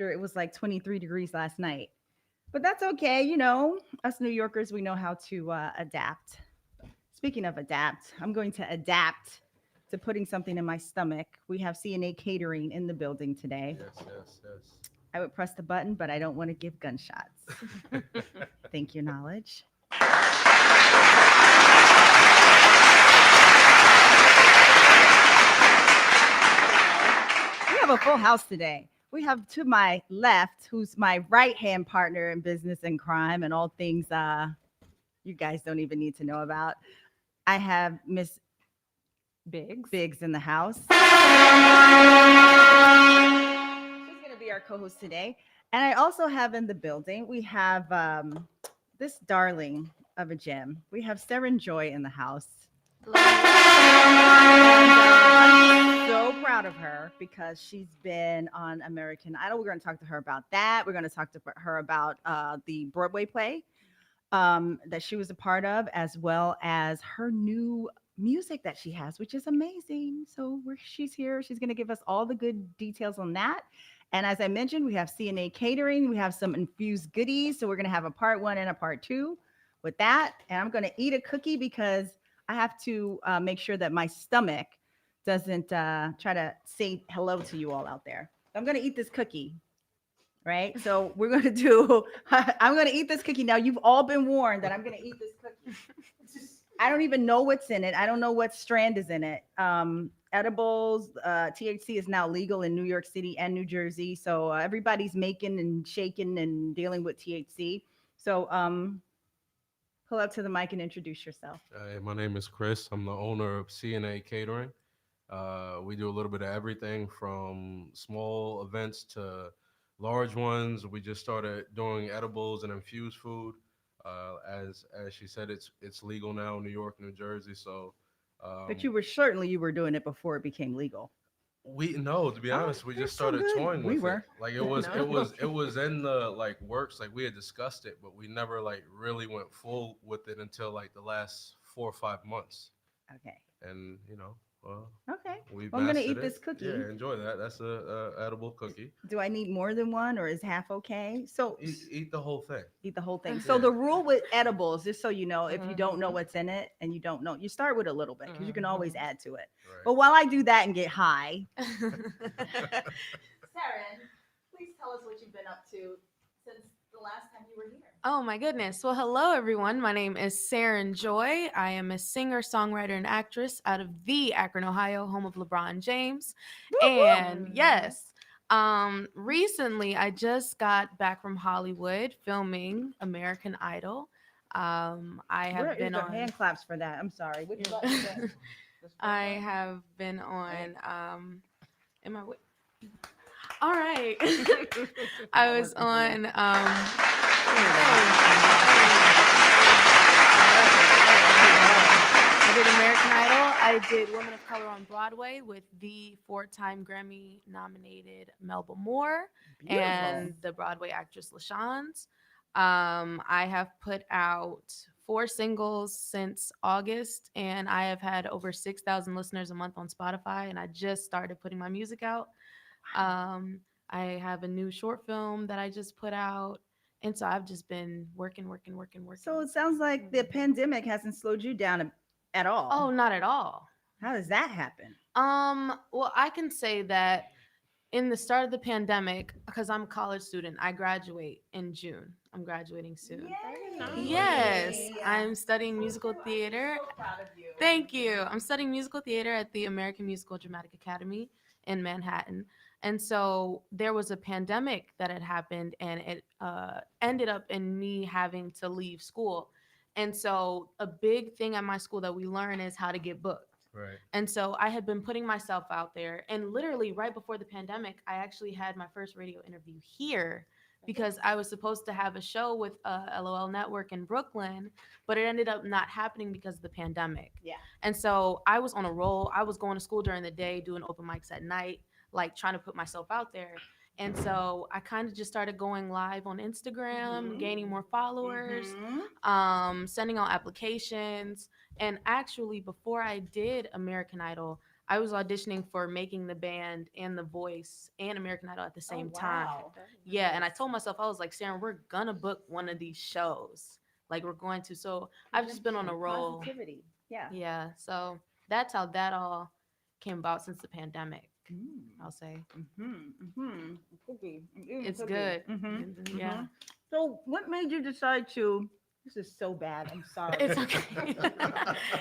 after it was like 23 degrees last night. But that's okay. You know, us New Yorkers, we know how to adapt. Speaking of adapt, I'm going to adapt to putting something in my stomach. We have CNA Catering in the building today. Yes, yes, I would press the button, but I don't want to give gunshots. yes. Thank you, knowledge. We have a full house today. We have to my left, who's my right hand partner in business and crime and all things you guys don't even need to know about. I have Miss Biggs. Biggs in the house. She's going to be our co host today. And I also have in the building, we have this darling of a gem. We have Seren Joy in the house. I'm so proud of her because she's been on American Idol. We're going to talk to her about that. We're going to talk to her about the Broadway play that she was a part of, as well as her new music that she has, which is amazing. So she's here. She's going to give us all the good details on that. And as I mentioned, we have CNA Catering. We have some infused goodies. So we're going to have a part one and a part two with that. And I'm going to eat a cookie because I have to make sure that my stomach doesn't try to say hello to you all out there. I'm going to eat this cookie, right? So we're going to do, I'm going to eat this cookie. Now, you've all been warned that I'm going to eat this cookie. I don't even know what's in it. I don't know what strand is in it. Edibles, THC is now legal in New York City and New Jersey. So everybody's making and shaking and dealing with THC. So pull up to the mic and introduce yourself. Hey, my name is Chris. I'm the owner of CNA Catering. We do a little bit of everything from small events to large ones. We just started doing edibles and infused food. As she said, it's legal now in New York, New Jersey. So But um, you were doing it before it became legal. we no, to be Oh, honest, we they're just so started good. toying We with it. were. Like No. it was in the like works. Like we had discussed it, but we never like really went full with it until like the last 4 or 5 months. Okay. And well, Okay. we Well, I'm gonna mastered eat it. this Yeah, cookie. enjoy that. That's a edible cookie. Do I need more than one, or is half okay? So Eat the whole thing. eat the whole thing. So Yeah. the rule with edibles, just so you know, if you don't know Mhm. what's in it and you don't know, you start with a little bit because you can always Mhm. add to it. Right. But while I do that and get high, Saren, please tell us what you've been up to since the last time you were here. Oh my goodness. Well, hello everyone. My name is Saren Joy. I am a singer, songwriter, and actress out of the Akron, Ohio, home of LeBron James. Whoop whoop. And yes, recently I just got back from Hollywood filming American Idol. I Where have is been the on hand claps for that? I'm sorry. Which button is that? This first I button? have been Right. on am I all right. I Not was working for me. on There we go. thank you. Perfect. There we go. I did American Idol. I did Women of Color on Broadway with the four-time Grammy nominated Melba Moore Beautiful. and the Broadway actress LaShawns. I have put out 4 singles since August, and I have had over 6,000 listeners a month on Spotify. And I just started putting my music out. Wow. I have a new short film that I just put out, and so I've just been working, working, working, So working. it sounds like the pandemic hasn't slowed you down at all. Oh, not at all. How does that happen? Well, I can say that in the start of the pandemic, because I'm a college student, I graduate in June. I'm graduating soon. Yay. Congratulations. Yes, Yay! I'm studying So musical I'm theater. so proud of you. Thank you. I'm studying musical theater at the American Musical Dramatic Academy in Manhattan. And so there was a pandemic that had happened, and it ended up in me having to leave school. And so a big thing at my school that we learn is how to get booked. Right. And so I had been putting myself out there. And literally, right before the pandemic, I actually had my first radio interview here because I was supposed to have a show with LOL Network in Brooklyn, but it ended up not happening because of the pandemic. Yeah. And so I was on a roll. I was going to school during the day, doing open mics at night, like trying to put myself out there. And so I kind of just started going live on Instagram, Mhm. gaining more followers, Mhm. sending out applications. And actually, before I did American Idol, I was auditioning for Making the Band and The Voice and American Idol at the Oh same time. wow. Yeah, and I told myself, I was like, Sharon, we're gonna book one of these shows. Like we're going to. So I've just been on a Connection, roll. positivity. Yeah. Yeah. So that's how that all came about since the pandemic, Mm. I'll say. It could be. It It's could be. good. Yeah. So, what made you decide to? This is so bad. I'm sorry. It's okay.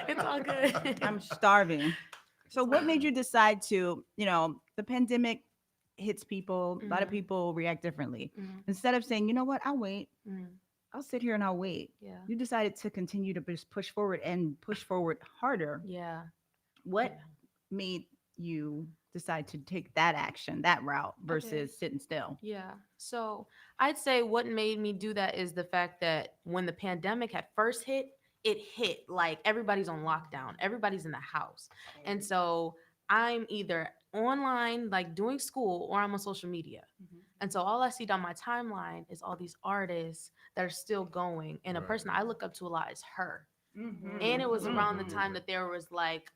It's all good. I'm starving. So, It's all what made good. you decide to? The pandemic hits people. A lot of Mhm, people react differently. mhm, Instead of saying, you know what, I'll wait. mhm. I'll sit here and I'll wait. Yeah. You decided to continue to just push forward and push forward harder. Yeah. What Yeah. made you decide to take that action, that route, Okay. versus sitting still? Yeah. So I'd say what made me do that is the fact that when the pandemic had first hit, it hit like everybody's on lockdown, everybody's in the house. And so I'm either online, like doing school, or I'm on social media. And so all I see on my timeline is all these artists that are still going. And a Right. person I look up to a lot is her. And it was Mm-hmm. around the time that there was like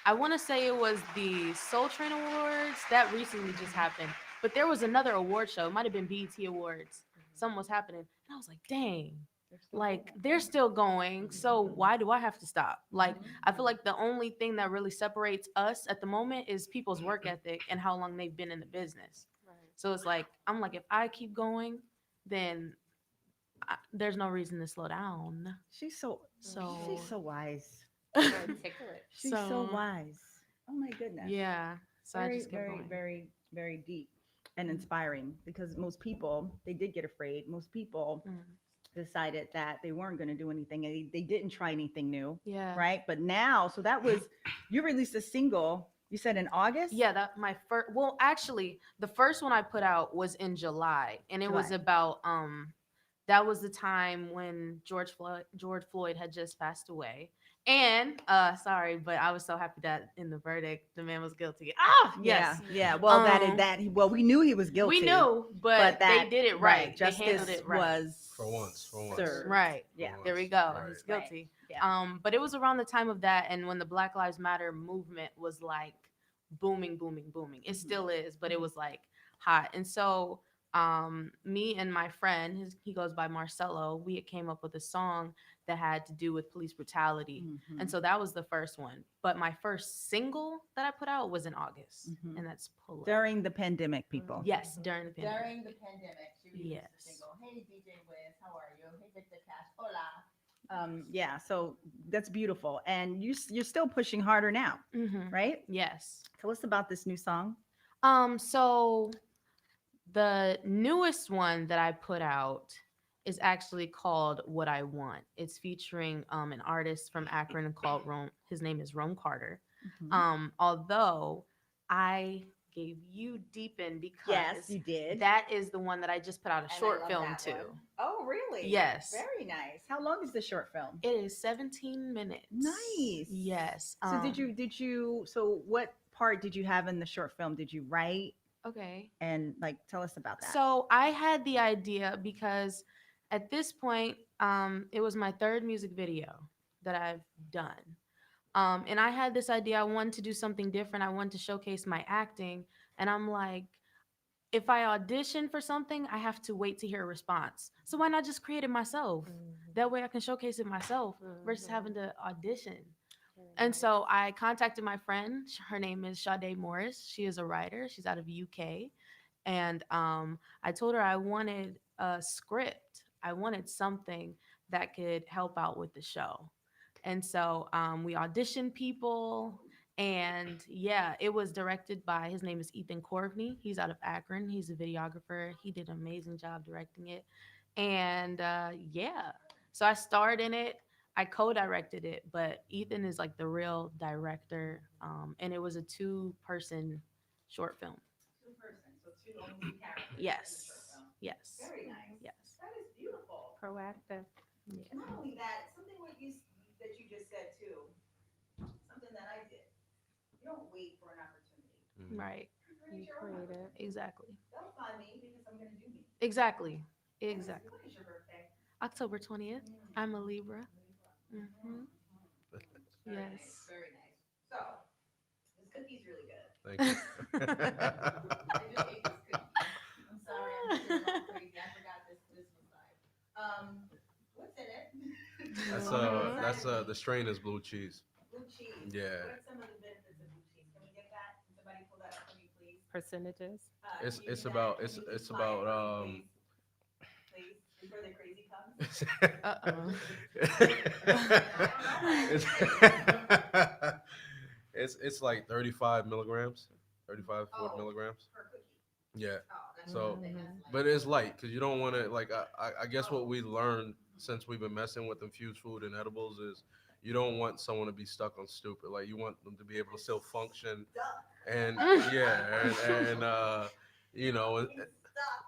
I want to say it was the Soul Train Awards that recently just happened, but there was another award show. It might have been BET Awards. Something was happening, and I was like, "Dang, like they're still going. So why do I have to stop?" Like I feel like the only thing that really separates us at the moment is people's work ethic and how long they've been in the business. So it's like I'm like, if I keep going, then there's no reason to slow down. She's so So she's so wise. Articulate. She's so So wise. Oh my goodness. yeah. So I Very, just kept very, going. very, very deep and Mhm. inspiring, because most people, they did get afraid. Most people Mm. decided that they weren't going to do anything, and they didn't try anything new. Yeah. Right. But now, so that was, you released a single, you said in August? Yeah, that my first. Well, actually, the first one I put out was in July, and it was July. about that was the time when George Floyd had just passed away. And sorry, but I was so happy that in the verdict the man was guilty. Ah, Yeah. yes. Yeah. Well, Um, well, we knew he was guilty. we knew, but that, they did it right. right. They handled Justice it right. was For once. served. Right. Yeah. For There we once. go. Right. He's Right. guilty. Yeah. But it was around the time of that, and when the Black Lives Matter movement was like booming, booming, booming. It still is, but it was like hot. And so, me and my friend, he goes by Marcelo, we had came up with a song that had to do with police brutality. Mhm. And so that was the first one. But my first single that I put out was in August, Mhm. and that's Pull Up. During the pandemic, people. Yes, during the pandemic. During the pandemic, she released Yes. a single. Hey, DJ Wiz, how are you? Hey, Victor Cash, hola. Yeah, so that's beautiful, and you're still pushing harder now, Hmm. right? Yes. Tell us about this new song. So the newest one that I put out is actually called What I Want. It's featuring an artist from Akron called Rome. His name is Rome Carter. Although I gave you Deepen Yes, because you did. that is the one that I just put out a And I short love film that to. one. Oh, really? Yes. Very nice. How long is the short film? It is 17 minutes. Nice. Yes. So so what part did you have in the short film? Did you write? Okay. And like, tell us about that. So I had the idea because at this point, it was my third music video that I've done. And I had this idea. I wanted to do something different. I wanted to showcase my acting. And I'm like, if I audition for something, I have to wait to hear a response. So why not just create it myself? That way I can showcase it myself versus having to audition. And so I contacted my friend. Her name is Sade Morris. She is a writer. She's out of UK. And I told her I wanted a script. I wanted something that could help out with the show. And so we auditioned people. And yeah, it was directed by, his name is Ethan Courtney. He's out of Akron. He's a videographer. He did an amazing job directing it. And yeah, so I starred in it. I co-directed it, but Ethan is like the real director. And it was a two-person short film. Two-person, so two only characters in the Yes. short film. Yes. Very nice. Yes. That is beautiful. Proactive. Yeah. Not only that, something what that you just said too, something that I did. You don't wait for an opportunity. Mhm. Right. You create You your own create it. opportunity. Exactly. They'll find me because I'm gonna do me. Exactly. Exactly. What is your birthday? October 20th. I'm a Libra. Libra. Hmm. Very Yes. nice. Very nice. So, cookie's really good. Thank you. I just ate this cookie. I'm sorry, I'm just going crazy. I forgot this was live. What's in it? The strain is blue cheese. Blue cheese. Yeah. What are some of the benefits of blue cheese? Can we get that? Can somebody pull that up for me, please? Percentages. It's Can you it's do about that? Can it's you just it's slide it about for me, please, before the crazy comes. Uh-oh. it's it's like 35 milligrams, 35 40 Oh, milligrams. per cookie. Yeah. Oh, that's So, okay, that's light. but it's light because you don't want to like. I guess what we learned since we've been messing with infused food and edibles is you don't want someone to be stuck on stupid. Like you want them to be able to still function Stuck. and yeah, and you know. He's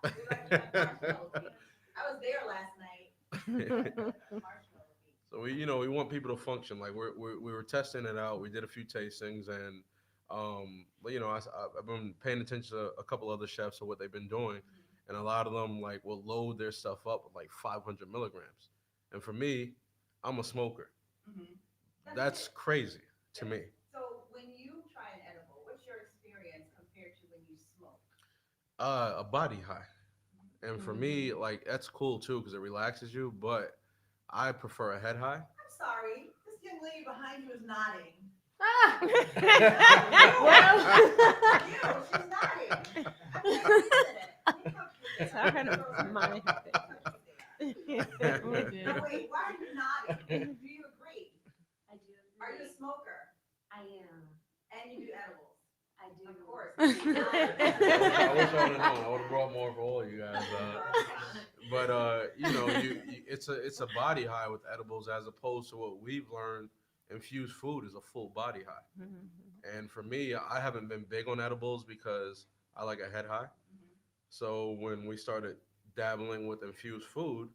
stuck. We like to have marshmallow feet. I was there last night. Marshmallow feet. So we want people to function. Like we were testing it out. We did a few tastings, and I've been paying attention to a couple other chefs of what they've been doing, and a lot of them like will load their stuff up with like 500 milligrams. And for me, I'm a smoker. Mm-hmm. That's crazy to me. So when you try an edible, what's your experience compared to when you smoke? A body high, and for me, like that's cool too because it relaxes you. But I prefer a head high. I'm sorry, this young lady behind you is nodding. Ah. You, she's nodding. Tell her to mind her We No, do. wait, why are you nodding? Do you agree? I do Are you a agree. smoker? I am. And you do edibles? I do. Of course. I wish I would have known. I would have brought more for all you guys. But it's a body high with edibles as opposed to what we've learned. Infused food is a full body high, and for me, I haven't been big on edibles because I like a head high. So when we started dabbling with infused food,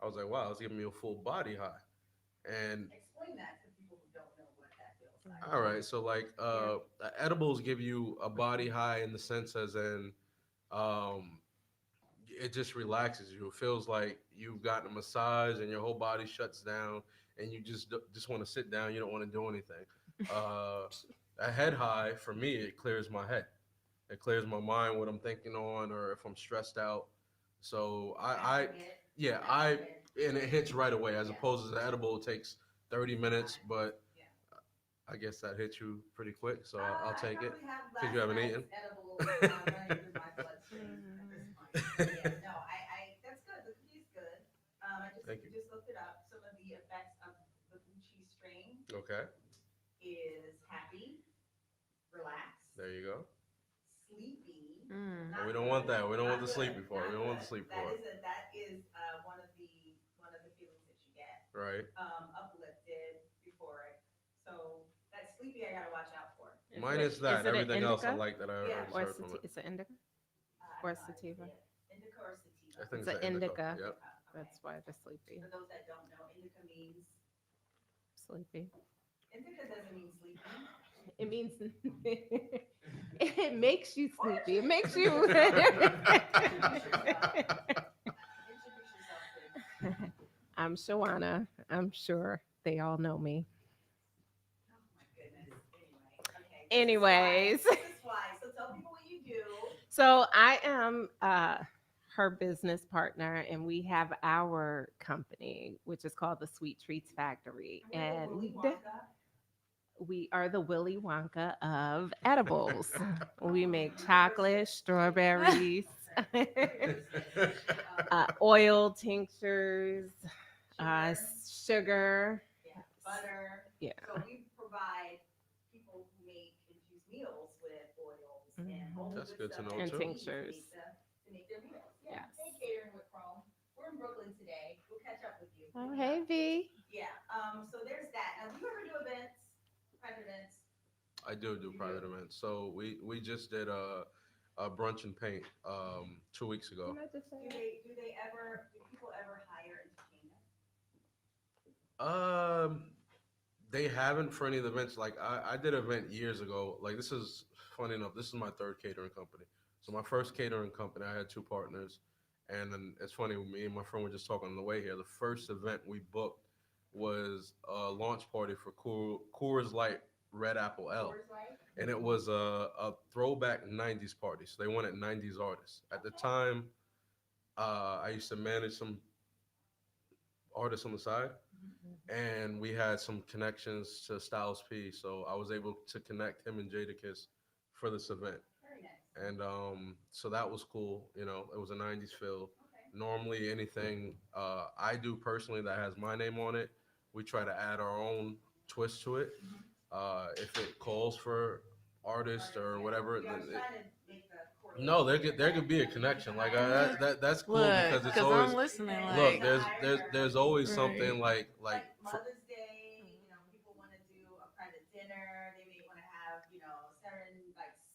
I was like, wow, it's giving me a full body high. And Explain that to people who don't know what that feels like. all right, so like edibles give you a body high in the sense as in um, it just relaxes you. It feels like you've gotten a massage and your whole body shuts down and you just want to sit down. You don't want to do anything. A head high for me, it clears my head. It clears my mind what I'm thinking on or if I'm stressed out. So yeah, and it hits right away as opposed to the edible it takes 30 minutes, but I guess that hits you pretty quick. So I'll take it. Because you haven't eaten. Running through my bloodstream at this point. Yeah, no, that's good. The cookie's good. Thank you. Just looked it up. Some of the effects of the blue cheese strain Okay, is happy, relaxed, there you go. sleepy. Mm. We don't want that. We don't want the Not sleepy good, part. We not don't want the good. sleepy part. That is one of the feelings that you get. Right. Uplifted, euphoric. So that sleepy I gotta watch out for. Minus that. Is it an Everything else I indica? like that I Yeah. already Or heard from it. it's an indica? I Or don't know how to sativa. say it. Indica or sativa. I think It's it's an indica. Yep. Okay. That's why the sleepy. For those that don't know, indica means Sleepy. indica doesn't mean sleepy. It means it makes you sleepy. It makes you. Introduce yourself, please. I'm Shawana. I'm sure they all know me. Oh my goodness. Anyway. Okay. Anyways. This is why. So tell people what you do. So I am her business partner, and we have our company, which is called the Sweet Treats Factory, and Willy Wonka. we are the Willy Wonka of edibles. We make chocolate, strawberries, oil tinctures, sugar. Yeah, butter. Yeah. So we provide people who make infused meals with oils and all the That's good to stuff know, that And too. they need tinctures. to make their meals. Yeah. Yes. Hey, catering with Chrome. We're in Brooklyn today. We'll catch up with you. Oh, hey, V. Yeah. So there's that. Now, do you ever do events? Private events? I do private events. So we just did a brunch and paint 2 weeks ago. Do people ever hire entertainers? They haven't for any of the events. Like I did an event years ago. Like this is funny enough. This is my third catering company. So my first catering company, I had two partners, and then it's funny. Me and my friend were just talking on the way here. The first event we booked was a launch party for Coors Light Red Apple L, Yours, right? and it was a throwback '90s party. So they wanted '90s artists. At the time, I used to manage some artists on the side, and we had some connections to Styles P. So I was able to connect him and Jadakiss for this event, Very nice. and so that was cool. You know, it was a '90s feel. Okay. Normally, anything I do personally that has my name on it, we try to add our own twist to it. If it calls for artist or whatever, Yeah, I then was it, trying to make the no, correlation. there could be a connection. Like that's cool Look, because it's because always I'm listening. look. Like, There's always Right. something like Like Mother's Day, people want to do a private dinner. They may want to have,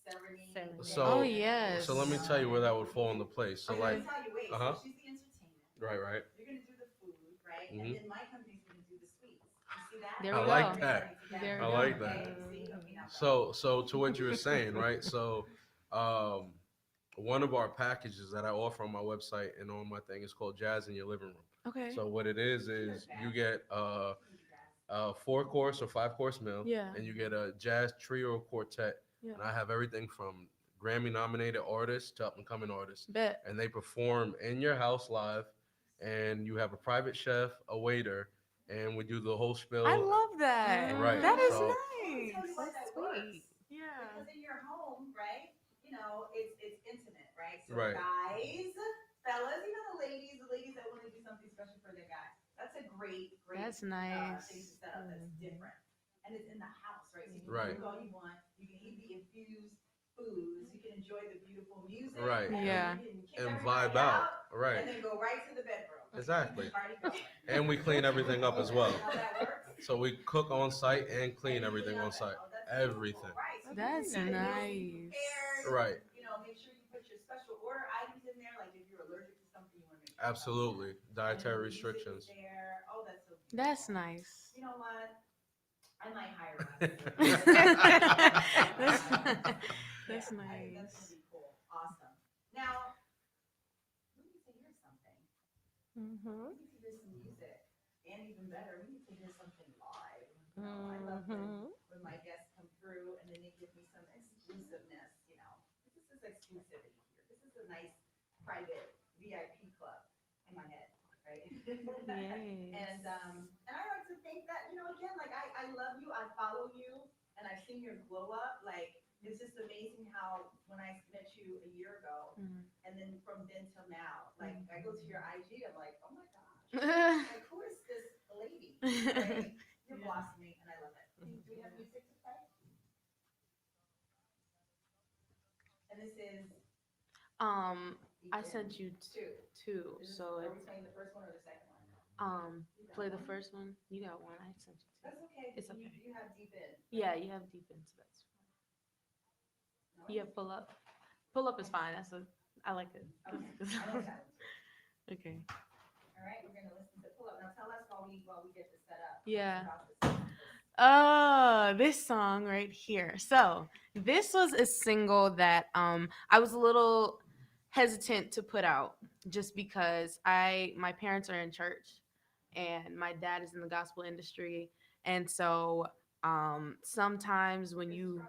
serenade. Serenade. so. oh yes. So let me tell you where that would fall into place. So I'm like, gonna tell you, wait. uh-huh. So she's the entertainment. right. You're gonna do the food, right? Mhm. And then my company's gonna do the sweets. You see that? There I we like go. that. There we I go. like that. Okay, see? Okay, now go. So to what you were saying, right? So, one of our packages that I offer on my website and on my thing is called Jazz in Your Living Room. Okay. So what it is you get a 4 course or 5 course meal, Yeah. and you get a jazz trio or quartet, Yeah. and I have everything from Grammy nominated artists to up and coming artists, Bet. and they perform in your house live, and you have a private chef, a waiter, and we do the whole spiel. I love that. Right, That is so- Let me tell you nice. why that works. Yeah. Because in your home, right? It's intimate, right? So Right. guys, fellas, the ladies that want to do something special for their guys. That's a great That's thing to nice. set up that's different. And it's in the house, right? So you can Right. do all you want. You can eat the infused foods. You can enjoy the beautiful music. Right. And Yeah. you can kick And everybody vibe out. And Right. then go right to the bedroom. Exactly. Party going. And we clean everything up as well. How that works? So we cook on site and clean everything on site. Oh, that's Everything. beautiful. Right. So That's you can nice. prepare, Right. Make sure you put your special order items in there. Like if you're allergic to something, you want to make sure. Absolutely. Dietary And the music is restrictions. there. Oh, that's so beautiful. That's nice. You know what? I might hire us. That's That's nice. That's gonna be cool. Awesome. Now, we need to hear something. Mm-hmm. We need to hear some music, and even better, we need to hear something live. I love when my guests come through and then they give me some exclusiveness. This is exclusivity here. This is a nice private VIP club in my head, right? Yes. And I like to think that, again, like I love you, I follow you, and I've seen your glow up. Like it's just amazing how when I met you a year ago, Mhm. and then from then till now, like I go to your IG, I'm like, oh my gosh, like who is this lady? Right? You're Yeah. blossoming, and I love it. Do we have music to play? And this is I sent you two. two, so Are we it's playing the first one or the second one? You got play the one? first one. You got one. I sent you two. That's okay. It's You- okay. You have deep in. Yeah, you have deep into that. No? Yeah, pull up. Pull up is fine. I like it. Okay. I like that one too. Okay. All right, we're gonna listen to pull up. Now tell us while we get this set up. Yeah. about this song. This song right here. So this was a single that I was a little hesitant to put out just because my parents are in church and my dad is in the gospel industry, and so sometimes when you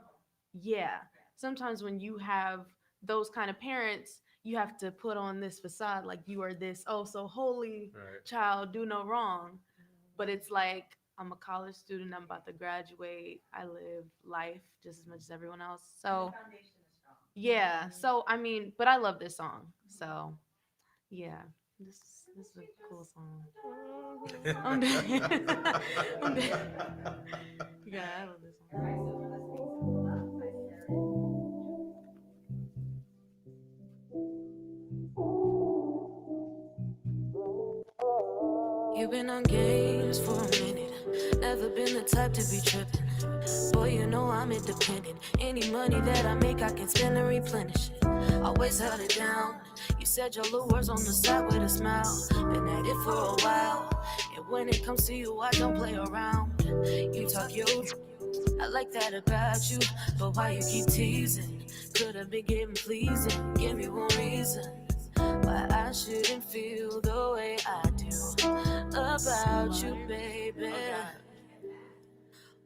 have those kind of parents, you have to put on this facade like you are this oh so holy Right. child, do no wrong. But it's like I'm a college student, I'm about to graduate, I live life just as much as everyone else. So The foundation is strong. yeah, so I mean, but I love this song. So yeah, this is a cool song. I'm dead. I'm dead. Yeah, I love this All song. right, so we're listening to Pull Up by Sarah. You've been on games for a minute. Never been the type to be tripping. Boy, you know I'm independent. Any money that I make, I can spend and replenish it. Always held it down. You said your little words on the side with a smile. Been at it for a while. And when it comes to you, I don't play around. You talk your truth. I like that about you. But why you keep teasing? Could've been getting pleasing. Give me one reason why I shouldn't feel the way I do about you, baby.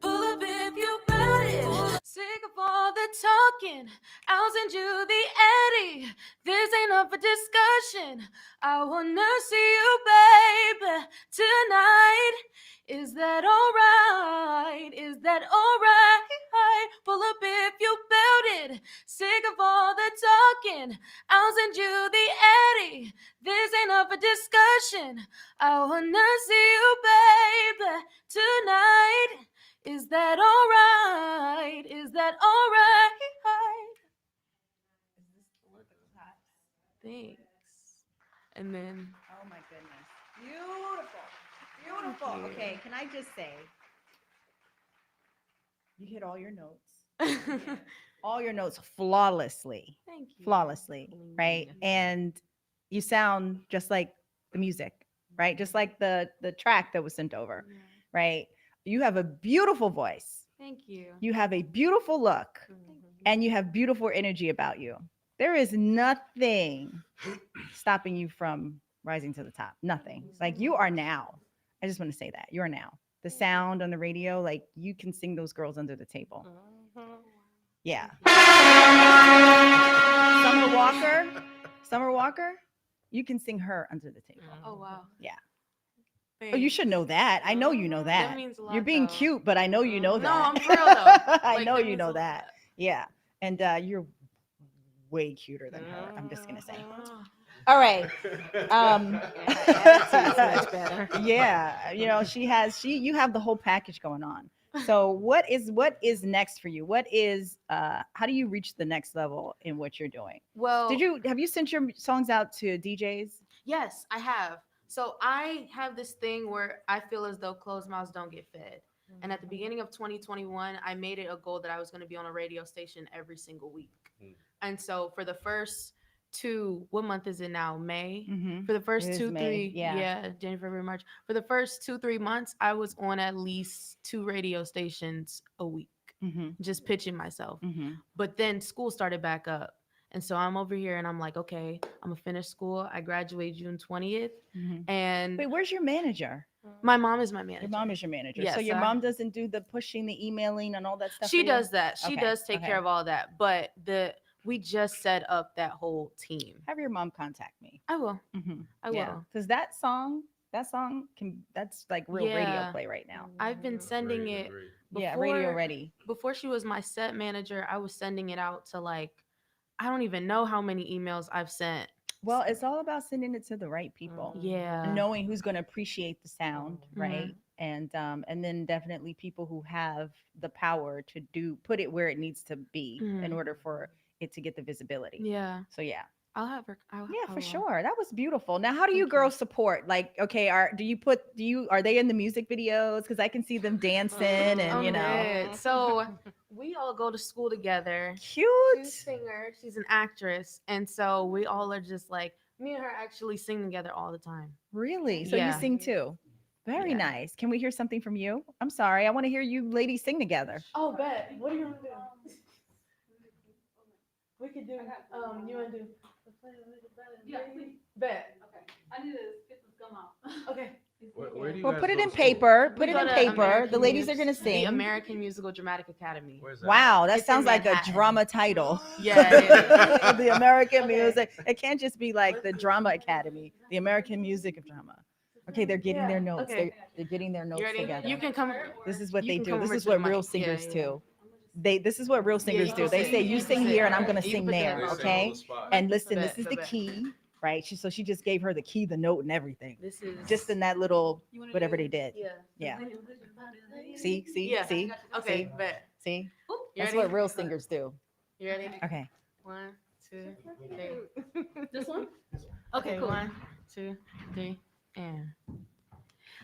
Pull up if you better. the talking. I'll send you the Eddie. This ain't up for discussion. I wanna see you, baby, tonight. Is that alright? Is that alright? Pull up if you build it. Sick of all the talking. I'll send you the Eddie. This ain't up for discussion. I wanna see you, baby, tonight. Is that alright? Is that alright? Thanks. And then Oh my goodness. Beautiful. Beautiful. Okay, can I just say, you hit all your notes. All your notes flawlessly. thank you. Flawlessly, right? And you sound just like the music, right? Just like the track that was sent over, Yeah. right? You have a beautiful voice. Thank you. You have a beautiful look, and you have beautiful energy about you. There is nothing stopping you from rising to the top. Nothing. Like you are now. I just want to say that you are now. The sound on the radio, like you can sing those girls under the table. Yeah. Summer Walker, you can sing her under the table. Oh wow. Yeah. Thanks. Oh, you should know that. I know you know that. That means a lot. You're being though. cute, but I know you know No, that. I'm for real though. I Like, know that you means know a that. lot. Yeah. And you're way cuter than her. I'm just gonna say. Oh. All right. Attitude's much better. Yeah. You know, you have the whole package going on. So what is next for you? What is how do you reach the next level in what you're doing? Well, Have you sent your songs out to DJs? yes, I have. So I have this thing where I feel as though closed mouths don't get fed. And at the beginning of 2021, I made it a goal that I was going to be on a radio station every single week. Mm. And so for the first what month is it now? May. Mm-hmm. For the first It is 2, May, 3, yeah. January, February, March. For the first 2-3 months, I was on at least 2 radio stations a week, Mm-hmm. just pitching myself. Mm-hmm. But then school started back up. And so I'm over here and I'm like, okay, I'm gonna finish school. I graduate June 20th. Mm-hmm. And Wait, where's your manager? my mom is my manager. Your mom is your manager. Yes, so your sir. mom doesn't do the pushing, the emailing, and all that stuff. She for you? does that. She Okay, does take okay. care of all that. But we just set up that whole team. Have your mom contact me. I will. Mm-hmm. I will. Because that's like real radio Yeah. play right now. I've been sending Great, it great. Yeah, radio before- ready. before she was my set manager. I was sending it out to like, I don't even know how many emails I've sent. Well, it's all about sending it to the right people. Yeah. And knowing who's going to appreciate the sound, Mhm. right? And then definitely people who have the power to put it where it needs to be in Mhm. order for it to get the visibility. Yeah. So yeah. I'll have her. Yeah, I for will. sure. That was beautiful. Now, how do you Thank you. girls support? Like, okay, are they in the music videos? Because I can see them dancing and Oh, you know, man. So we all go to school together. cute. She's a singer. She's an actress. And so we all are just like, me and her actually sing together all the time. Really? So you Yeah. sing too? Very Yeah. nice. Can we hear something from you? I'm sorry. I want to hear you ladies sing together. Oh, bet. What do you want to do? We could do, you want to do? Yeah, please. Bet. Okay. I need to get this gum out. Okay. Where do you Well, guys put it go in to school? paper. We Put it go in to paper. The American ladies are going to The sing. American Musical Dramatic Academy. Where's that? Wow, that It's in sounds like a Manhattan. drama title. Yeah, it is. The American Okay. Music. It can't just be like the Drama Academy, the American Music of Drama. Okay, they're getting their Yeah, notes. okay. They're getting their notes You ready? together. You can come. This is what you they can do. come This over is to the what real mic. Yeah, singers yeah. do. This is what real singers you do. can They sing. say, You you can sing sing. here and I'm gonna You sing put the- there, They sing on okay? the spot. And listen, Bet, this is the bet. key, right? So she just gave her the key, the note, and everything. This is Just in that little whatever they did. Yeah. Yeah. See, Yeah. see, Okay. See? Bet. see. You That's ready? what real singers do. You ready? Okay. 1, 2, 3. This one? Okay. 1, 2, 3, and.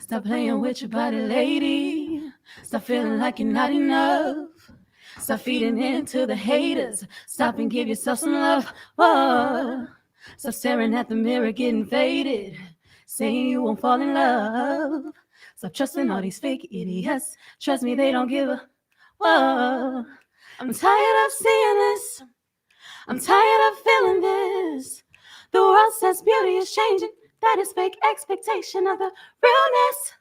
Stop playing with your body, lady. Stop feeling like you're not enough. Stop feeding into the haters. Stop and give yourself some love. Whoa. Stop staring at the mirror, getting faded. Saying you won't fall in love. Stop trusting all these fake idiots. Trust me, they don't give a. Whoa. I'm tired of seeing this. I'm tired of feeling this. The world says beauty is changing. That is fake expectation of the realness.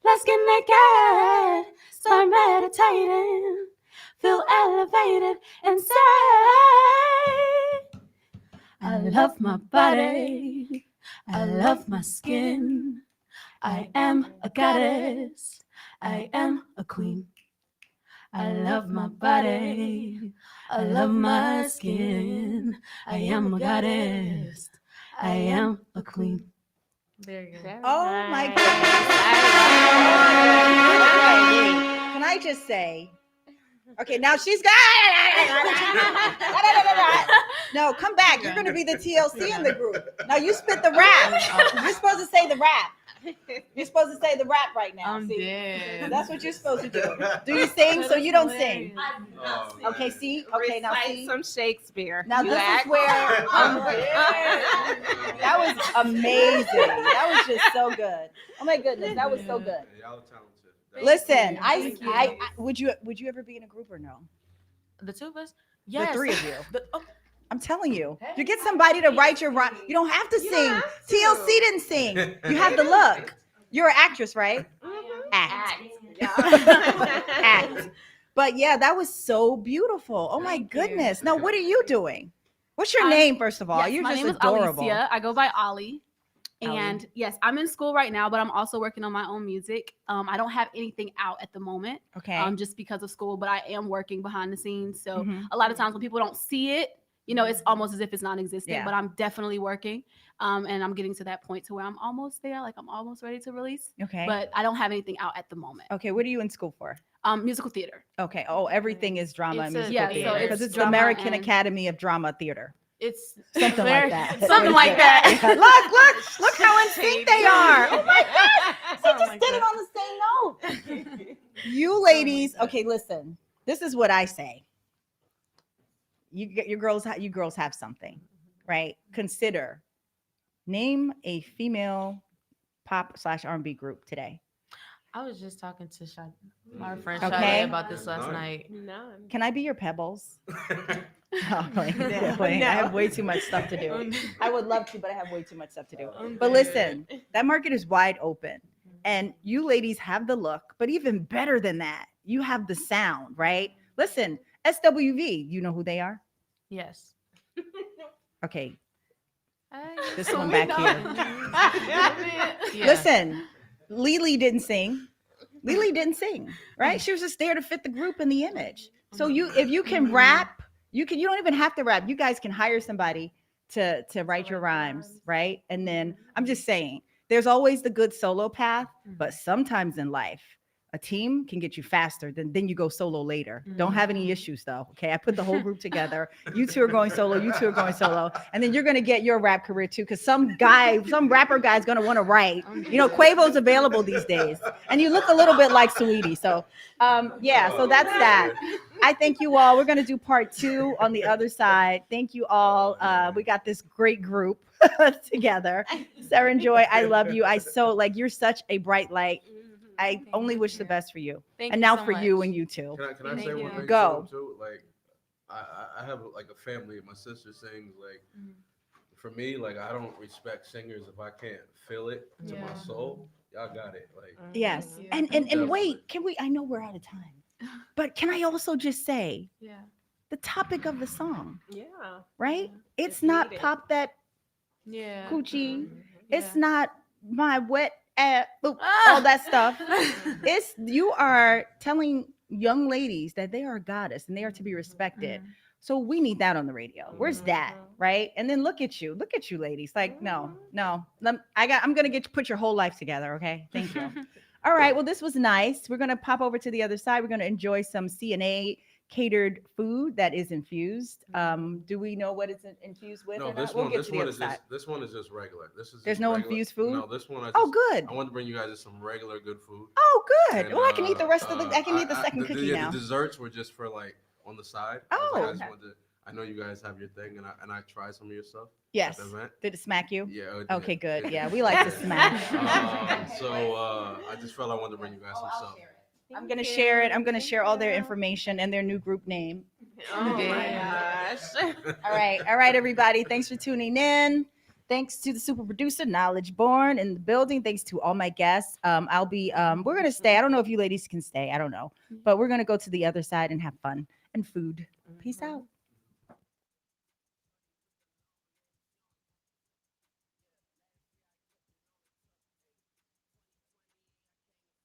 Let's get naked. Start meditating. feel elevated and say, I love my body, I love my skin. I am a goddess, I am a queen. I love my body, I love my skin. I am a goddess, I am a queen. There you go. Very Oh my nice. goodness. Can I just say? Okay, now she's got. No, come back. You're going to be the TLC in the group. Now you spit the rap. You're supposed to say the rap. You're supposed to say the rap right now. I'm See? dead. That's what you're supposed to do. Do you sing so you don't sing? Oh, Okay, see? Okay, now Recite see? some Shakespeare. Now You this act. is where that was amazing. That was just so good. Oh my goodness, that was so good. Yeah, y'all are talented. Listen, Thank you. I would you ever be in a group or no? The two of us? Yes. The three of you. Oh, I'm telling you, you get somebody to write your rhyme. You don't have to sing. TLC didn't sing. You have the look. You're an actress, right? Act. Act. But yeah, that was so beautiful. Oh my Thank you. goodness. Now, what are you doing? What's your I'm- name, first of all? Yes, You're my just name adorable. is Alicia. I go by Ollie. Ollie. And yes, I'm in school right now, but I'm also working on my own music. I don't have anything out at the moment, Okay. just because of school, but I am working behind the scenes. So Mhm. a lot of times when people don't see it, you know, it's almost as if it's non-existent. Yeah. But I'm definitely working, and I'm getting to that point to where I'm almost there, like I'm almost ready to release. Okay. But I don't have anything out at the moment. Okay, what are you in school for? Musical theater. Okay. Oh, everything is drama and It's a- musical yeah, theater. so Because it's it's the drama American and- Academy of Drama Theater. it's Something very- like that. Something like Yeah. that. Look how in sync they are. Oh my gosh. They Something just like did it that. on the same note. You ladies, okay, listen. This is what I say. You girls have something, right? Consider name a female pop / R&B group today. I was just talking to our Mm. friend Okay. Sade about this last None. night. None. Can I be your pebbles? No, I'm playing. I have way too much stuff to do. I would love to, but I have way too much stuff to do. But listen, that market is wide open. And you ladies have the look, but even better than that, you have the sound, right? Listen, SWV, you know who they are? Yes. Okay, Hey, this so one we back know. here. Yeah. Listen, Lily didn't sing. Lily didn't sing, right? She was just there to fit the group and the image. So if you can rap, you don't even have to rap. You guys can hire somebody to write your rhymes, right? And then I'm just saying, there's always the good solo path, but sometimes in life, a team can get you faster than you go solo later. Don't have any issues though. Okay. I put the whole group together. You two are going solo, you two are going solo. And then you're gonna get your rap career too. Cause some rapper guy's gonna want to write. You know, Quavo's available these days. And you look a little bit like Saweetie. So yeah, so that's that. I thank you all. We're gonna do part 2 on the other side. Thank you all. We got this great group together. Sarah and Joy, I love you. You're such a bright light. I only wish the best for you. Thank And you now so for you much. and you too. Can I Thank say you. one thing Go. too? Like, I have like a family. My sister sings. Like, Mhm. for me, like I don't respect singers if I can't feel it to my Yeah. soul. Y'all got it. Like, Yes. Yeah. And Definitely. wait, I know we're out of time. But can I also just say Yeah. the topic of the song, Yeah. right? It's It's not needed. pop that Yeah. coochie. Yeah. It's not my wet ass, all Ah! that stuff. It's you are telling young ladies that they are a goddess and they are to be respected. Mhm. So we need that on the radio. Where's that? Mhm. Right? And then look at you, ladies. Like, no. I'm gonna put your whole life together. Okay. Thank you. All right. Well, this was nice. We're gonna pop over to the other side. We're gonna enjoy some CNA catered food that is infused. Do we know what it's infused with? no, or this not? We'll one, get this to the one other is side. just this one is just regular. This is There's just no regular. infused food? No, this one. Oh, good. I wanted to bring you guys just some regular good food. Oh, good. And, well, I can eat the rest of the. I can eat the second cookie yeah, now. The desserts were just for like on the side. Oh, I okay. just wanted to. I know you guys have your thing, and I tried some of your stuff. Yes. At the event. Did it smack you? Yeah. it Okay, did. good. It Yeah, did. we like to It did. smack. So I just felt I wanted to bring you guys some stuff. I'm gonna share it. I'm gonna share all their information and their new group name. Oh my Yeah. gosh. All right, everybody. Thanks for tuning in. Thanks to the super producer, Knowledge Born, in the building. Thanks to all my guests. I'll be. We're gonna stay. I don't know if you ladies can stay. I don't know, but we're gonna go to the other side and have fun and food. Peace out.